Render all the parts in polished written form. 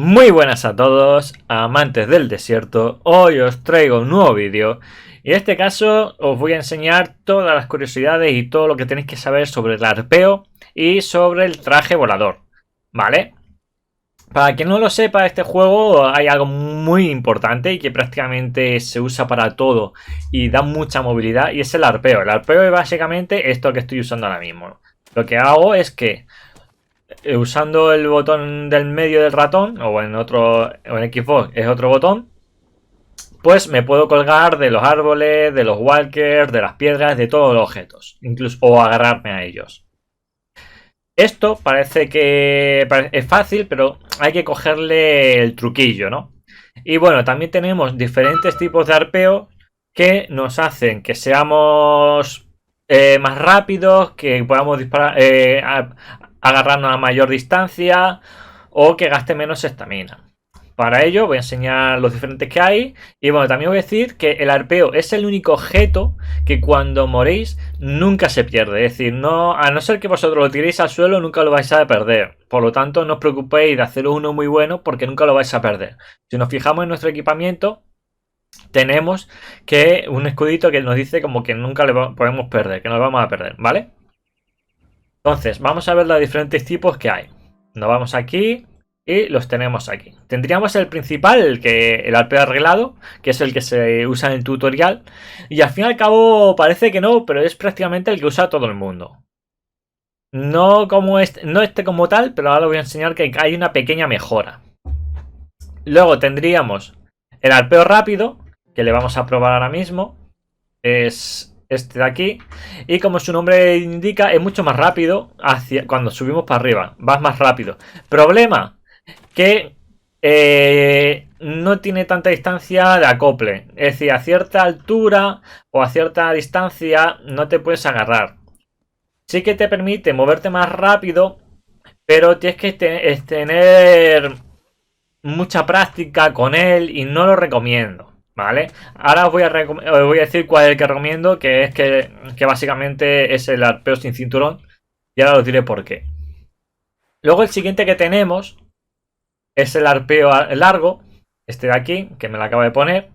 Muy buenas a todos, amantes del desierto. Hoy os traigo un nuevo vídeo y en este caso os voy a enseñar todas las curiosidades y todo lo que tenéis que saber sobre el arpeo y sobre el traje volador, ¿vale? Para quien no lo sepa, este juego hay algo muy importante y que prácticamente se usa para todo y da mucha movilidad, y es el arpeo. El arpeo es básicamente esto que estoy usando ahora mismo. Lo que hago es que usando el botón del medio del ratón, o en Xbox es otro botón, pues me puedo colgar de los árboles, de los walkers, de las piedras, de todos los objetos, incluso o agarrarme a ellos. Esto parece que es fácil, pero hay que cogerle el truquillo, ¿no? Y bueno, también tenemos diferentes tipos de arpeo que nos hacen que seamos más rápidos, que podamos disparar, agarrarnos a mayor distancia o que gaste menos estamina. Para ello voy a enseñar los diferentes que hay. Y bueno, también voy a decir que el arpeo es el único objeto que cuando moréis nunca se pierde. Es decir, no, a no ser que vosotros lo tiréis al suelo, nunca lo vais a perder. Por lo tanto, no os preocupéis de hacer uno muy bueno porque nunca lo vais a perder. Si nos fijamos en nuestro equipamiento, tenemos que un escudito que nos dice como que nunca le podemos perder, que no lo vamos a perder, ¿vale? Entonces, vamos a ver los diferentes tipos que hay. Nos vamos aquí y los tenemos aquí. Tendríamos el principal, el arpeo arreglado, que es el que se usa en el tutorial. Y al fin y al cabo parece que no, pero es prácticamente el que usa todo el mundo. No como no este como tal, pero ahora voy a enseñar que hay una pequeña mejora. Luego tendríamos el arpeo rápido, que le vamos a probar ahora mismo. Es este de aquí, y como su nombre indica, es mucho más rápido cuando subimos para arriba, vas más rápido. Problema, que no tiene tanta distancia de acople, es decir, a cierta altura o a cierta distancia no te puedes agarrar. Sí que te permite moverte más rápido, pero tienes que tener mucha práctica con él y no lo recomiendo. ¿Vale? Ahora os voy a decir cuál es el que recomiendo, que es que básicamente es el arpeo sin cinturón. Y ahora os diré por qué. Luego el siguiente que tenemos es el arpeo largo, este de aquí, que me lo acabo de poner,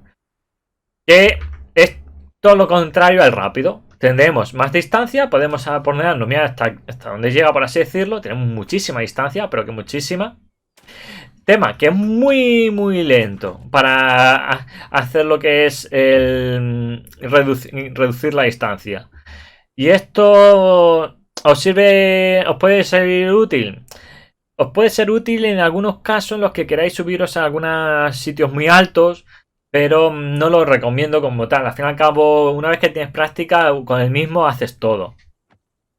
que es todo lo contrario al rápido. Tendremos más distancia, podemos ponernos, mira, hasta donde llega, por así decirlo. Tenemos muchísima distancia, pero que muchísima. Tema que es muy lento para hacer lo que es el reducir la distancia. Y esto os puede ser útil. Os puede ser útil en algunos casos en los que queráis subiros a algunos sitios muy altos, pero no lo recomiendo como tal. Al fin y al cabo, una vez que tienes práctica, con el mismo haces todo.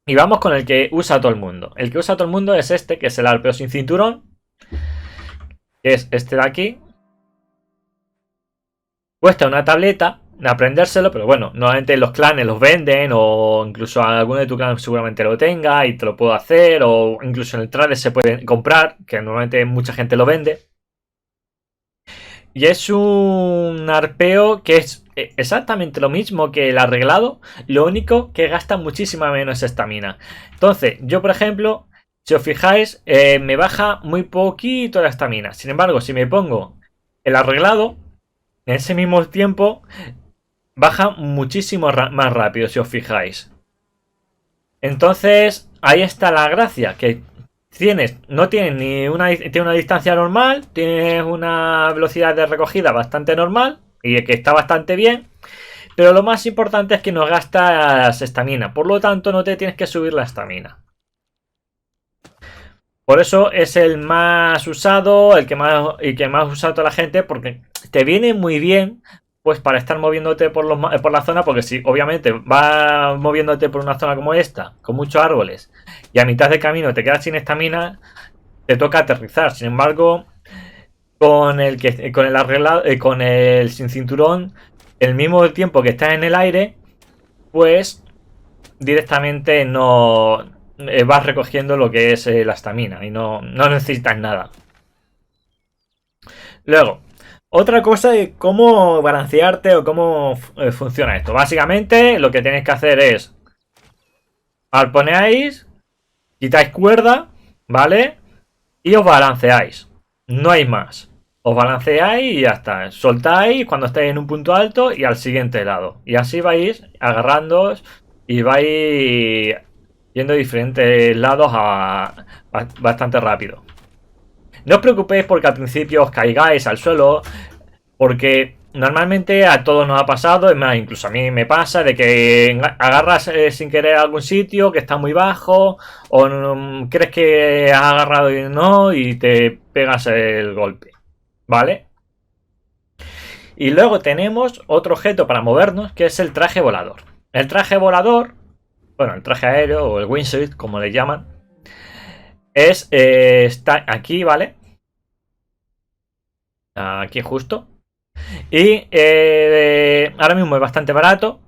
Y vamos con el que usa todo el mundo. El que usa todo el mundo es este, que es el arpeo sin cinturón. Que es este de aquí. Cuesta una tableta de aprendérselo, pero bueno, normalmente los clanes los venden, o incluso alguno de tu clan seguramente lo tenga y te lo puedo hacer, o incluso en el trade se puede comprar, que normalmente mucha gente lo vende. Y es un arpeo que es exactamente lo mismo que el arreglado, lo único que gasta muchísima menos estamina. Entonces, yo por ejemplo, si os fijáis, me baja muy poquito la estamina. Sin embargo, si me pongo el arreglado, en ese mismo tiempo baja muchísimo más rápido, si os fijáis. Entonces, ahí está la gracia, que no tienes tiene una distancia normal, tienes una velocidad de recogida bastante normal y que está bastante bien, pero lo más importante es que no gastas estamina, por lo tanto no te tienes que subir la estamina. Por eso es el más usado, el que más usa toda la gente, porque te viene muy bien, pues para estar moviéndote por la zona, porque si obviamente vas moviéndote por una zona como esta, con muchos árboles, y a mitad de camino te quedas sin estamina, te toca aterrizar. Sin embargo, con el arreglado, con el sin cinturón, el mismo tiempo que estás en el aire, pues directamente no vas recogiendo lo que es la estamina y no necesitas nada. Luego, otra cosa de cómo balancearte o cómo funciona esto. Básicamente lo que tenéis que hacer es arponeáis, quitáis cuerda, ¿vale? Y os balanceáis. No hay más. Os balanceáis y ya está. Soltáis cuando estáis en un punto alto y al siguiente lado. Y así vais agarrándoos y vais yendo a diferentes lados bastante rápido. No os preocupéis porque al principio os caigáis al suelo, porque normalmente a todos nos ha pasado, es más, incluso a mí me pasa, de que agarras sin querer algún sitio que está muy bajo, o crees que has agarrado y no, y te pegas el golpe, ¿vale? Y luego tenemos otro objeto para movernos, que es el traje volador. El traje volador, bueno, el traje aéreo o el wingsuit, como le llaman, está aquí, ¿vale? Aquí justo. Y ahora mismo es bastante barato.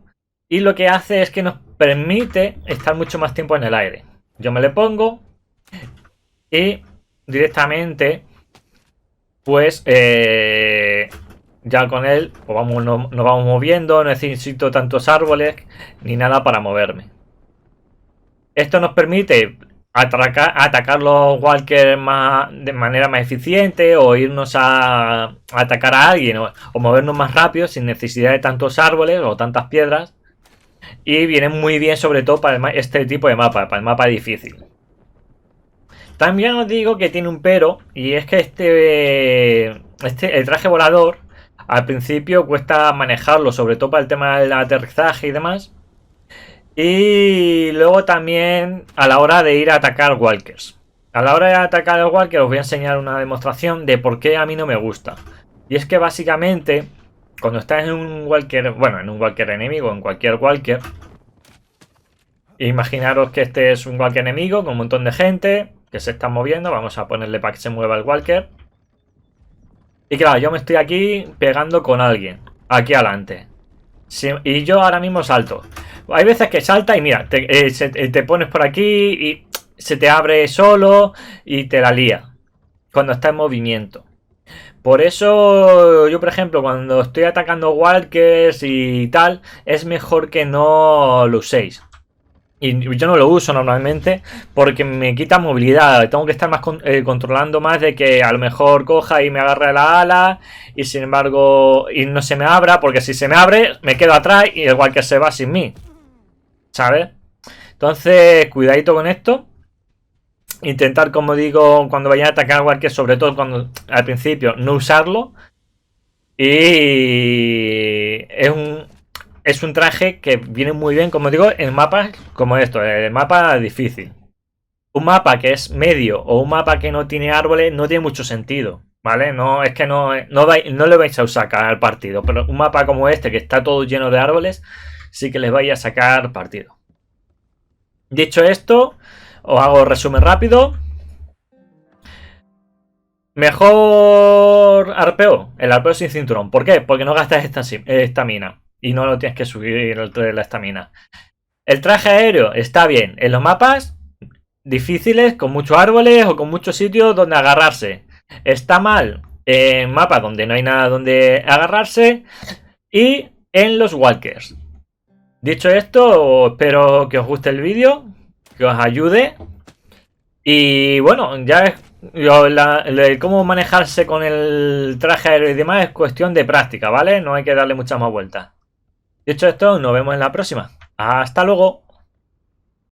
Y lo que hace es que nos permite estar mucho más tiempo en el aire. Yo me le pongo y directamente, pues ya con él pues nos vamos moviendo. No necesito tantos árboles ni nada para moverme. Esto nos permite atacar los walkers de manera más eficiente, o irnos a atacar a alguien, o movernos más rápido sin necesidad de tantos árboles o tantas piedras. Y viene muy bien sobre todo para este tipo de mapa, para el mapa difícil. También os digo que tiene un pero, y es que el traje volador al principio cuesta manejarlo, sobre todo para el tema del aterrizaje y demás. Y luego también a la hora de ir a atacar walkers. A la hora de atacar al walker os voy a enseñar una demostración de por qué a mí no me gusta. Y es que básicamente, cuando estás en un walker, bueno, en un walker enemigo, en cualquier walker, imaginaros que este es un walker enemigo con un montón de gente que se están moviendo. Vamos a ponerle para que se mueva el walker. Y claro, yo me estoy aquí pegando con alguien, aquí adelante. Y yo ahora mismo salto. Hay veces que salta y mira, te pones por aquí y se te abre solo y te la lía cuando está en movimiento. Por eso yo, por ejemplo, cuando estoy atacando walkers y tal, es mejor que no lo uséis. Y yo no lo uso normalmente porque me quita movilidad. Tengo que estar más controlando más de que a lo mejor coja y me agarre la ala y sin embargo y no se me abra, porque si se me abre me quedo atrás y el walker se va sin mí, ¿sabes? Entonces cuidadito con esto. Intentar, como digo, cuando vayan a atacar walker, sobre todo cuando al principio, no usarlo. Y es un traje que viene muy bien, como digo, en mapas como esto, el mapa difícil. Un mapa que es medio o un mapa que no tiene árboles no tiene mucho sentido, ¿vale? No es que no le vais a sacar al partido, pero un mapa como este que está todo lleno de árboles, sí que les vais a sacar partido. Dicho esto, os hago resumen rápido. Mejor arpeo, el arpeo sin cinturón. ¿Por qué? Porque no gastas estamina y no lo tienes que subir la estamina. El traje aéreo está bien en los mapas difíciles, con muchos árboles o con muchos sitios donde agarrarse. Está mal en mapas donde no hay nada donde agarrarse y en los walkers. Dicho esto, espero que os guste el vídeo, que os ayude. Y bueno, ya cómo manejarse con el traje aéreo y demás es cuestión de práctica, ¿vale? No hay que darle muchas más vueltas. Dicho esto, nos vemos en la próxima. Hasta luego.